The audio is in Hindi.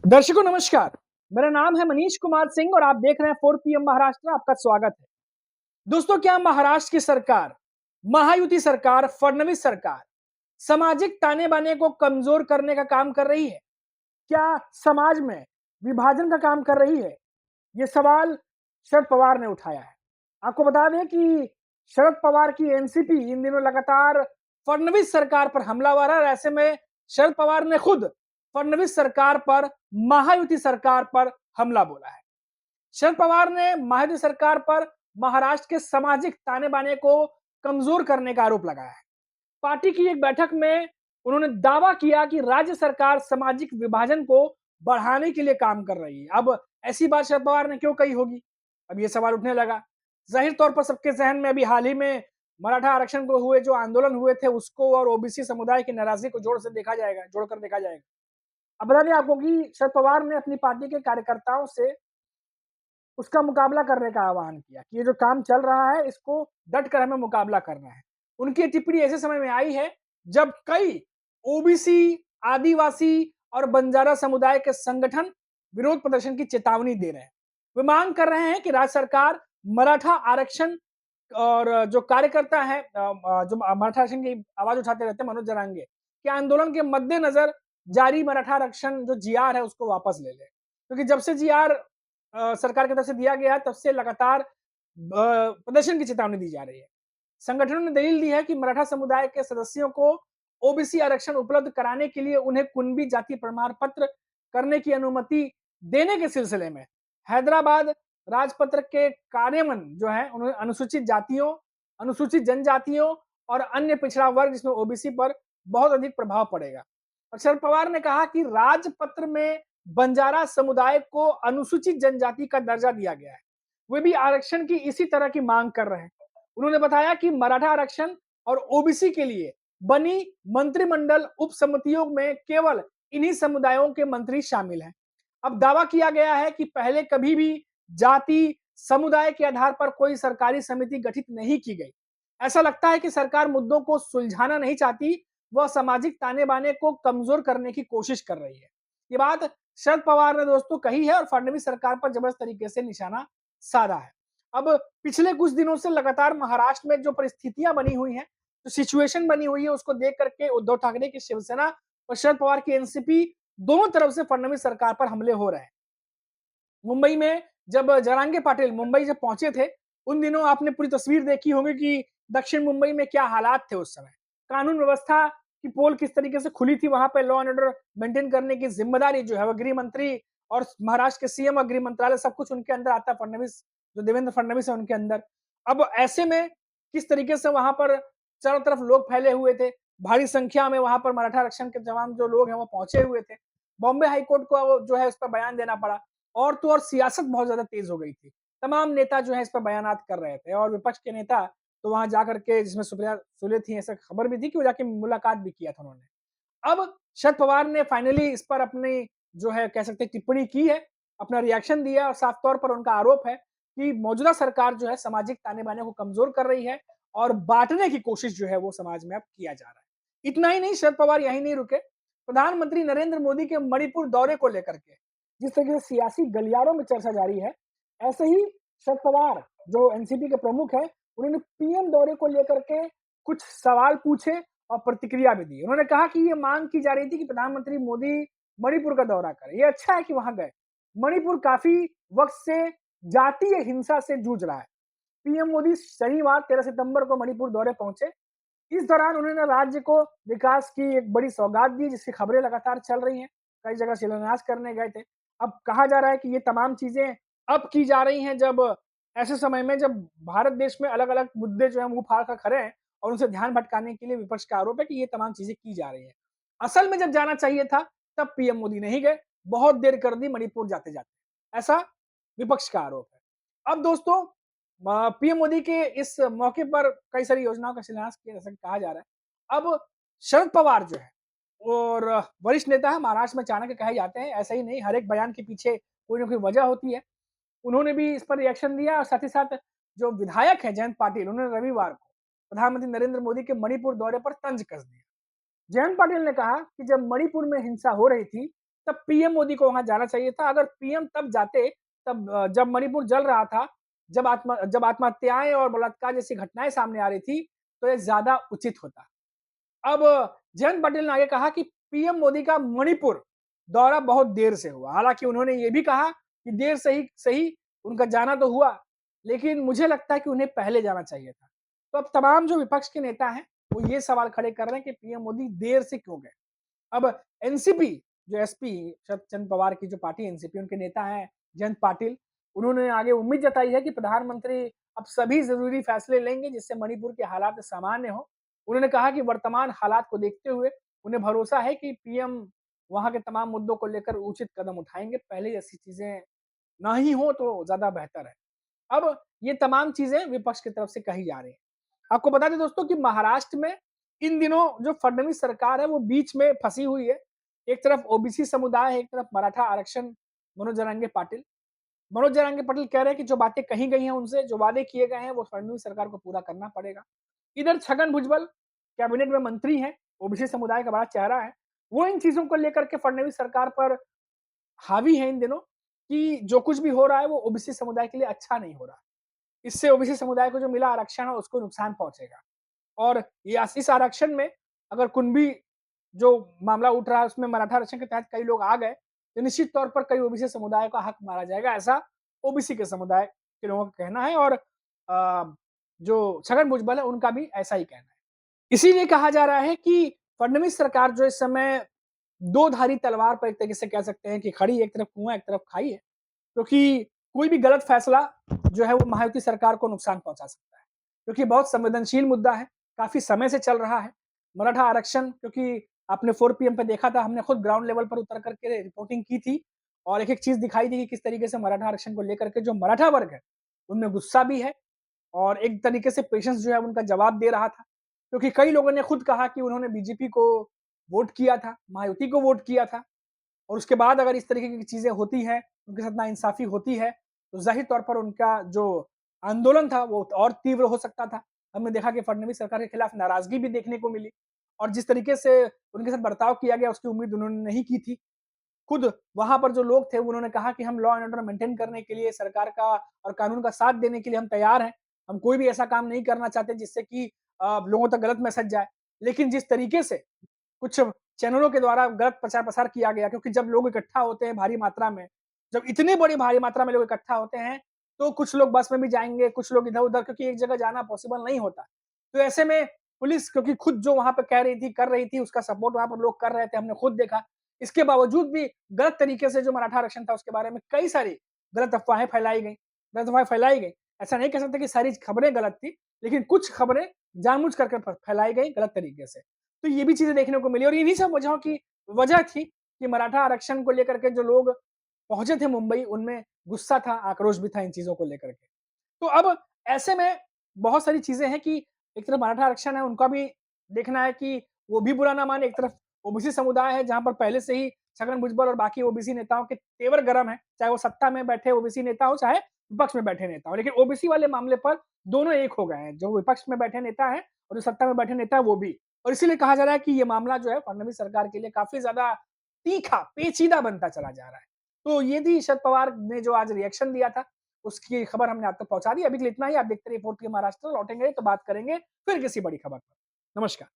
दर्शकों नमस्कार। मेरा नाम है मनीष कुमार सिंह और आप देख रहे हैं 4 पीएम महाराष्ट्र। आपका स्वागत है। दोस्तों, क्या महाराष्ट्र की सरकार, महायुति सरकार, फडणवीस सरकार सामाजिक ताने-बाने को कमजोर करने का काम कर रही है? क्या समाज में विभाजन का काम कर रही है? ये सवाल शरद पवार ने उठाया है। आपको बता दें कि शरद पवार की एनसीपी इन दिनों लगातार फडणवीस सरकार पर हमलावर है और ऐसे में शरद पवार ने खुद फडणवीस सरकार पर, महायुति सरकार पर हमला बोला है। शरद पवार ने महायुति सरकार पर महाराष्ट्र के सामाजिक ताने-बाने को कमजोर करने का आरोप लगाया है। पार्टी की एक बैठक में उन्होंने दावा किया कि राज्य सरकार सामाजिक विभाजन को बढ़ाने के लिए काम कर रही है। अब ऐसी बात शरद पवार ने क्यों कही होगी? अब ये सवाल उठने लगा। जाहिर तौर पर सबके ज़हन में अभी हाल ही में मराठा आरक्षण को हुए जो आंदोलन हुए थे उसको और ओबीसी समुदाय की नाराजगी को जोड़कर देखा जाएगा। अब बता दें आपको कि शरद पवार ने अपनी पार्टी के कार्यकर्ताओं से उसका मुकाबला करने का आह्वान किया कि ये जो काम चल रहा है इसको डट कर हमें मुकाबला करना है। उनकी टिप्पणी ऐसे समय में आई है जब कई ओबीसी, आदिवासी और बंजारा समुदाय के संगठन विरोध प्रदर्शन की चेतावनी दे रहे हैं। वे मांग कर रहे हैं कि राज्य सरकार मराठा आरक्षण और जो कार्यकर्ता है जो मराठा आरक्षण की आवाज उठाते रहते हैं मनोज जरांगे के आंदोलन के मद्देनजर जारी मराठा आरक्षण जो जीआर है उसको वापस ले ले। क्योंकि जब से जीआर सरकार की तरफ से दिया गया तब से लगातार प्रदर्शन की चेतावनी दी जा रही है। संगठनों ने दलील दी है कि मराठा समुदाय के सदस्यों को ओबीसी आरक्षण उपलब्ध कराने के लिए उन्हें कुणबी जाति प्रमाण पत्र करने की अनुमति देने के सिलसिले में हैदराबाद राजपत्र के कार्यान्वयन जो है उन्होंने अनुसूचित जातियों, अनुसूचित जनजातियों और अन्य पिछड़ा वर्ग जिसमें ओबीसी पर बहुत अधिक प्रभाव पड़ेगा। और शरद पवार ने कहा कि राजपत्र में बंजारा समुदाय को अनुसूचित जनजाति का दर्जा दिया गया है। वे भी आरक्षण की इसी तरह की मांग कर रहे हैं। उन्होंने बताया कि मराठा आरक्षण और ओबीसी के लिए बनी मंत्रिमंडल उप समितियों में केवल इन्हीं समुदायों के मंत्री शामिल हैं। अब दावा किया गया है कि पहले कभी भी जाति, समुदाय के आधार पर कोई सरकारी समिति गठित नहीं की गई। ऐसा लगता है कि सरकार मुद्दों को सुलझाना नहीं चाहती, वह सामाजिक ताने-बाने को कमजोर करने की कोशिश कर रही है। ये बात शरद पवार ने दोस्तों कही है और फडणवीस सरकार पर जबरदस्त तरीके से निशाना साधा है। अब पिछले कुछ दिनों से लगातार महाराष्ट्र में जो परिस्थितियां बनी हुई हैं, जो सिचुएशन बनी हुई है उसको देख करके उद्धव ठाकरे की शिवसेना और शरद पवार की एनसीपी दोनों तरफ से फडणवीस सरकार पर हमले हो रहे हैं। मुंबई में जब जरांगे पाटिल मुंबई जब पहुंचे थे, उन दिनों आपने पूरी तस्वीर देखी होगी कि दक्षिण मुंबई में क्या हालात थे उस समय। कानून व्यवस्था की पोल किस तरीके से खुली थी, वहां पे लॉ एंड ऑर्डर मेंटेन करने की जिम्मेदारी जो है वो गृह मंत्री और महाराष्ट्र के सीएम और गृह मंत्रालय सब कुछ उनके अंदर आता है। फडणवीस जो देवेंद्र फडणवीस है उनके अंदर। अब ऐसे में किस तरीके से वहां पर चारों तरफ लोग फैले हुए थे, भारी संख्या में वहां पर मराठा आरक्षण के तमाम जो लोग हैं वो पहुंचे हुए थे। बॉम्बे हाईकोर्ट को जो है उस पर बयान देना पड़ा। और तो और सियासत बहुत ज्यादा तेज हो गई थी। तमाम नेता जो है इस पर बयानात कर रहे थे और विपक्ष के नेता तो वहां जाकर के जिसमें सुप्रिया सुले थी, ऐसा खबर भी थी कि वो जाके मुलाकात भी किया था उन्होंने। अब शरद पवार ने फाइनली इस पर अपनी जो है कह सकते हैं टिप्पणी की है, अपना रिएक्शन दिया और साफ तौर पर उनका आरोप है कि मौजूदा सरकार जो है सामाजिक ताने-बाने को कमजोर कर रही है और बांटने की कोशिश जो है वो समाज में अब किया जा रहा है। इतना ही नहीं, शरद पवार यहीं नहीं रुके। प्रधानमंत्री नरेंद्र मोदी के मणिपुर दौरे को लेकर के जिस तरीके से सियासी गलियारों में चर्चा जारी है, ऐसे ही शरद पवार जो एनसीपी के प्रमुख हैं, उन्होंने पीएम दौरे को लेकर के कुछ सवाल पूछे और प्रतिक्रिया भी दी। उन्होंने कहा कि ये मांग की जा रही थी कि प्रधानमंत्री मोदी मणिपुर का दौरा करें। ये अच्छा है कि वहां गए। मणिपुर काफी वक्त से जातीय हिंसा से जूझ रहा है। पीएम मोदी शनिवार 13 सितंबर को मणिपुर दौरे पहुंचे। इस दौरान उन्होंने राज्य को विकास की एक बड़ी सौगात दी जिसकी खबरें लगातार चल रही हैं। कई जगह शिलान्यास करने गए थे। अब कहा जा रहा है कि ये तमाम चीजें अब की जा रही हैं जब ऐसे समय में जब भारत देश में अलग-अलग मुद्दे जो है मुंह फाड़ कर खड़े हैं और उनसे ध्यान भटकाने के लिए विपक्ष का आरोप है कि ये तमाम चीजें की जा रही हैं। असल में जब जाना चाहिए था तब पीएम मोदी नहीं गए, बहुत देर कर दी मणिपुर जाते-जाते। ऐसा विपक्ष का आरोप है। अब दोस्तों पीएम मोदी के इस मौके पर कई सारी योजनाओं का शिलान्यास किया जैसा कि कहा जा रहा है। अब शरद पवार जो है और वरिष्ठ नेता है, महाराष्ट्र में चाणक्य कहे जाते हैं। ऐसा ही नहीं, हर एक बयान के पीछे कोई ना कोई वजह होती है। उन्होंने भी इस पर रिएक्शन दिया और साथ ही साथ जो विधायक है जयंत पाटिल, उन्होंने रविवार को प्रधानमंत्री नरेंद्र मोदी के मणिपुर दौरे पर तंज कस दिया। जयंत पाटिल ने कहा कि जब मणिपुर में हिंसा हो रही थी तब पीएम मोदी को वहां जाना चाहिए था। अगर पीएम तब जाते, तब जब मणिपुर जल रहा था, जब आत्महत्याएं और बलात्कार जैसी घटनाएं सामने आ रही थी, तो ये ज्यादा उचित होता। अब जयंत पाटिल ने आगे कहा कि पीएम मोदी का मणिपुर दौरा बहुत देर से हुआ। हालांकि उन्होंने ये भी कहा कि देर से ही सही उनका जाना तो हुआ, लेकिन मुझे लगता है कि उन्हें पहले जाना चाहिए था। तो अब तमाम जो विपक्ष के नेता हैं, वो ये सवाल खड़े कर रहे हैं कि पीएम मोदी देर से क्यों गए। अब एनसीपी, जो एसपी शरद चंद्र पवार की जो पार्टी एनसीपी, उनके नेता हैं जयंत पाटिल, उन्होंने आगे उम्मीद जताई है कि प्रधानमंत्री अब सभी जरूरी फैसले लेंगे जिससे मणिपुर के हालात सामान्य हो। उन्होंने कहा कि वर्तमान हालात को देखते हुए उन्हें भरोसा है कि पीएम वहां के तमाम मुद्दों को लेकर उचित कदम उठाएंगे। पहले ऐसी चीजें ना ही हो तो ज्यादा बेहतर है। अब ये तमाम चीजें विपक्ष की तरफ से कही जा रही हैं। आपको बता दें दोस्तों कि महाराष्ट्र में इन दिनों जो फडणवीस सरकार है वो बीच में फंसी हुई है। एक तरफ ओबीसी समुदाय है, एक तरफ मराठा आरक्षण। मनोज जरांगे पाटिल कह रहे हैं कि जो बातें कही गई हैं उनसे, जो वादे किए गए हैं वो फडणवीस सरकार को पूरा करना पड़ेगा। इधर छगन भुजबल कैबिनेट में मंत्री हैं, ओबीसी समुदाय का बड़ा चेहरा है। वो इन चीजों को लेकर के फडणवीस सरकार पर हावी है इन दिनों कि जो कुछ भी हो रहा है वो ओबीसी समुदाय के लिए अच्छा नहीं हो रहा। इससे ओबीसी समुदाय को जो मिला आरक्षण है उसको नुकसान पहुंचेगा। और ये इस आरक्षण में अगर कुणबी जो मामला उठ रहा है उसमें मराठा आरक्षण के तहत कई लोग आ गए, तो निश्चित तौर पर कई ओबीसी समुदाय का हक मारा जाएगा, ऐसा ओबीसी के समुदाय के लोगों का कहना है। और जो छगन भुजबल है उनका भी ऐसा ही कहना है। इसीलिए कहा जा रहा है कि फडणवीस सरकार जो इस समय दो धारी तलवार पर एक तरीके से कह सकते हैं कि खड़ी, एक तरफ कुआं एक तरफ खाई है, क्योंकि कोई भी गलत फैसला जो है वो महायुति सरकार को नुकसान पहुंचा सकता है, क्योंकि बहुत संवेदनशील मुद्दा है, काफी समय से चल रहा है। मराठा आरक्षण, क्योंकि आपने 4 PM पे देखा था, हमने खुद ग्राउंड लेवल पर उतर करके रिपोर्टिंग की थी और एक एक चीज दिखाई दी कि किस तरीके से मराठा आरक्षण को लेकर के जो मराठा वर्ग है उनमें गुस्सा भी है और एक तरीके से पेशेंस जो है उनका जवाब दे रहा था, क्योंकि कई लोगों ने खुद कहा कि उन्होंने बीजेपी को वोट किया था, महायुति को वोट किया था, और उसके बाद अगर इस तरीके की चीजें होती हैं, उनके साथ नाइंसाफी होती है, तो जाहिर तौर पर उनका जो आंदोलन था वो और तीव्र हो सकता था। हमने देखा कि फडणवीस सरकार के खिलाफ नाराजगी भी देखने को मिली और जिस तरीके से उनके साथ बर्ताव किया गया उसकी उम्मीद उन्होंने नहीं की थी। खुद वहां पर जो लोग थे उन्होंने कहा कि हम लॉ एंड ऑर्डर मेंटेन करने के लिए, सरकार का और कानून का साथ देने के लिए हम तैयार हैं। हम कोई भी ऐसा काम नहीं करना चाहते जिससे कि लोगों तक गलत मैसेज जाए। लेकिन जिस तरीके से कुछ चैनलों के द्वारा गलत प्रचार प्रसार किया गया, क्योंकि जब लोग इकट्ठा होते हैं भारी मात्रा में, जब इतने बड़ी भारी मात्रा में लोग इकट्ठा होते हैं, तो कुछ लोग बस में भी जाएंगे, कुछ लोग इधर उधर, क्योंकि एक जगह जाना पॉसिबल नहीं होता। तो ऐसे में पुलिस, क्योंकि खुद जो वहां पर कह रही थी, कर रही थी, उसका सपोर्ट वहां पर लोग कर रहे थे, हमने खुद देखा। इसके बावजूद भी गलत तरीके से जो मराठा आरक्षण था उसके बारे में कई सारी गलत अफवाहें फैलाई गई, ऐसा नहीं कह सकते कि सारी खबरें गलत थी, लेकिन कुछ खबरें जानबूझ करके फैलाई गई गलत तरीके से। तो ये भी चीजें देखने को मिली और इन्हीं सब वजहों की वजह थी कि मराठा आरक्षण को लेकर के जो लोग पहुंचे थे मुंबई, उनमें गुस्सा था, आक्रोश भी था इन चीजों को लेकर के। तो अब ऐसे में बहुत सारी चीजें हैं कि एक तरफ मराठा आरक्षण है, उनका भी देखना है कि वो भी बुरा ना माने, एक तरफ ओबीसी समुदाय है जहां पर पहले से ही छगन भुजबल और बाकी ओबीसी नेताओं के तेवर गर्म है, चाहे वो सत्ता में बैठे ओबीसी नेता हो, चाहे विपक्ष में बैठे नेता हो। लेकिन ओबीसी वाले मामले पर दोनों एक हो गए हैं, जो विपक्ष में बैठे नेता है और जो सत्ता में बैठे नेता है वो भी। और इसीलिए कहा जा रहा है कि ये मामला जो है फडणवीस सरकार के लिए काफी ज्यादा तीखा, पेचीदा बनता चला जा रहा है। तो ये थी शरद पवार ने जो आज रिएक्शन दिया था, उसकी खबर हमने आप तक पहुंचा दी। अभी के लिए इतना ही। आप देखते रहिए 4PM महाराष्ट्र। लौटेंगे तो बात करेंगे फिर किसी बड़ी खबर पर। नमस्कार।